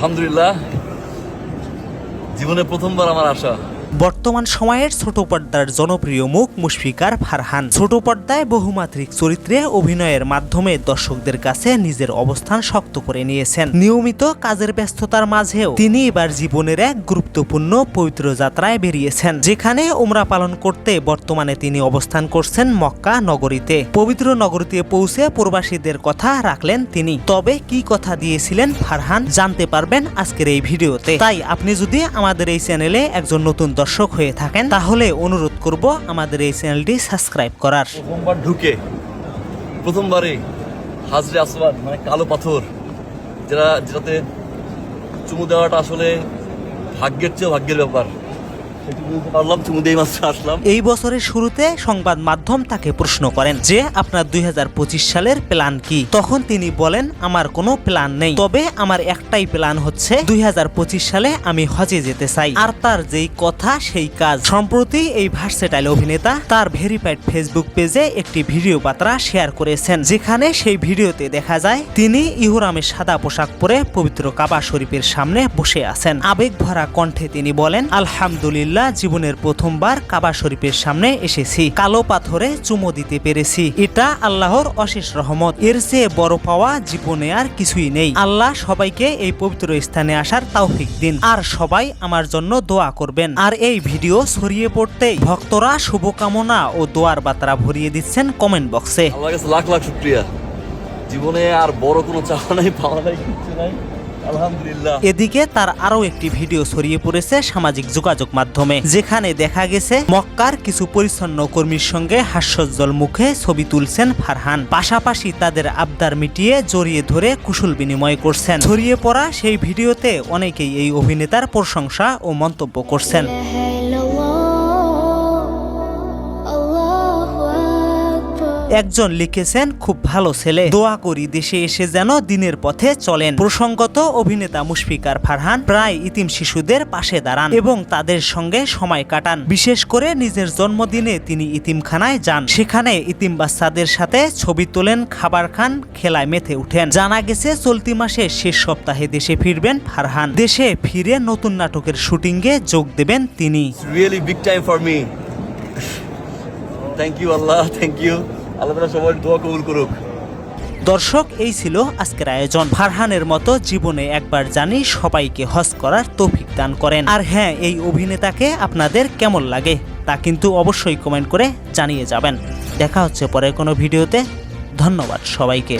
আলহামদুলিল্লাহ, জীবনে প্রথমবার আমার আশা। বর্তমান সময়ের ছোট পর্দার জনপ্রিয় মুখ মুশফিকার ফারহান ছোট পর্দায় বহুমাত্রিক চরিত্রে অভিনয়ের মাধ্যমে দর্শকদের কাছে নিজের অবস্থান শক্ত করে নিয়েছেন। নিয়মিত কাজের ব্যস্ততার মাঝেও তিনি এবার জীবনের এক গুরুত্বপূর্ণ পবিত্র যাত্রায় বেরিয়েছেন, যেখানে উমরা পালন করতে বর্তমানে তিনি অবস্থান করছেন মক্কা নগরীতে। পবিত্র নগরীতে পৌঁছে প্রবাসীদের কথা রাখলেন তিনি। তবে কি কথা দিয়েছিলেন ফারহান জানতে পারবেন আজকের এই ভিডিওতে। তাই আপনি যদি আমাদের এই চ্যানেলে একজন নতুন দর্শক হয়ে থাকেন তাহলে অনুরোধ করব আমাদের এই চ্যানেলটি সাবস্ক্রাইব করার। প্রথমবার ঢুকে প্রথমবারে হাজরে আসওয়াদ মানে কালো পাথর যেটাতে চুমু দেওয়াটা আসলে ভাগ্যের চেয়ে ভাগ্যের ব্যাপার। এই বছরের শুরুতে সংবাদ মাধ্যম তাকে প্রশ্ন করেন যে আপনার 2025 সালের প্ল্যান কি। তখন তিনি বলেন আমার কোনো প্ল্যান নেই, তবে আমার একটাই প্ল্যান হচ্ছে 2025 সালে আমি হজে যেতে চাই। আর তার যেই কথা সেই কাজ। সম্প্রতি এই ভার্সেটাইল অভিনেতা তার ভেরিফাইড ফেসবুক পেজে একটি ভিডিও বার্তা শেয়ার করেছেন, যেখানে সেই ভিডিওতে দেখা যায় তিনি ইহরামের সাদা পোশাক পরে পবিত্র কাবা শরীফের সামনে বসে আছেন। আবেগ ভরা কণ্ঠে তিনি বলেন, আলহামদুলিল্লাহ, জীবনের প্রথমবার কাবা শরীফের সামনে এসেছি, কালো পাথরে চুমো দিতে পেরেছি। এটা আল্লাহর অশেষ রহমত। এর চেয়ে বড় পাওয়া জীবনে আর কিছুই নেই। আল্লাহ সবাইকে এই পবিত্র স্থানে আসার তৌফিক দিন, আর সবাই আমার জন্য দোয়া করবেন। আর এই ভিডিও ছড়িয়ে পড়তেই ভক্তরা শুভকামনা ও দোয়ার বার্তা ভরিয়ে দিচ্ছেন কমেন্ট বক্সে। আল্লাহর কাছে লাখ লাখ শুকরিয়া। জীবনে আর বড় কোনো চাওয়া নাই, পাওয়া নাই, কিছু নাই। আলহামদুলিল্লাহ। এদিকে তার আরো একটি ভিডিও ছড়িয়ে পড়েছে সামাজিক যোগাযোগ মাধ্যমে, যেখানে দেখা গেছে মক্কার কিছু পরিচ্ছন্ন কর্মীর সঙ্গে হাস্যোজ্জ্বল মুখে ছবি তুলছেন ফারহান। পাশাপাশি তাদের আবদার মিটিয়ে জড়িয়ে ধরে কুশল বিনিময় করছেন। ছড়িয়ে পড়া সেই ভিডিওতে অনেকেই এই অভিনেতার প্রশংসা ও মন্তব্য করছেন। একজন লিখেছেন, খুব ভালো ছেলে, দোয়া করি দেশে এসে যেন দিনের পথে চলেন। প্রসঙ্গত অভিনেতা মুশফিকার ফারহান প্রায় ইতিম শিশুদের পাশে দাঁড়ান এবং তাদের সঙ্গে সময় কাটান। বিশেষ করে নিজের জন্মদিনে তিনি ইতিমখানায় যান, সেখানে ইতিম বাচ্চাদের সাথে ছবি তোলেন, খাবার খান, খেলায় মেতে উঠেন। জানা গেছে চলতি মাসের শেষ সপ্তাহে দেশে ফিরবেন ফারহান। দেশে ফিরে নতুন নাটকের শুটিংয়ে যোগ দেবেন তিনি। Really big time for me. Thank you Allah, thank you. Allah তাআলা সবার দোয়া কবুল করুক। দর্শক, এই ছিল আজকের আয়োজন। ফারহানের মতো জীবনে একবার জানি সবাইকে হজ করার তৌফিক দান করেন। আর হ্যাঁ, এই অভিনেতাকে আপনাদের কেমন লাগে তা কিন্তু অবশ্যই কমেন্ট করে জানিয়ে যাবেন। দেখা হচ্ছে পরের কোনো ভিডিওতে। ধন্যবাদ সবাইকে।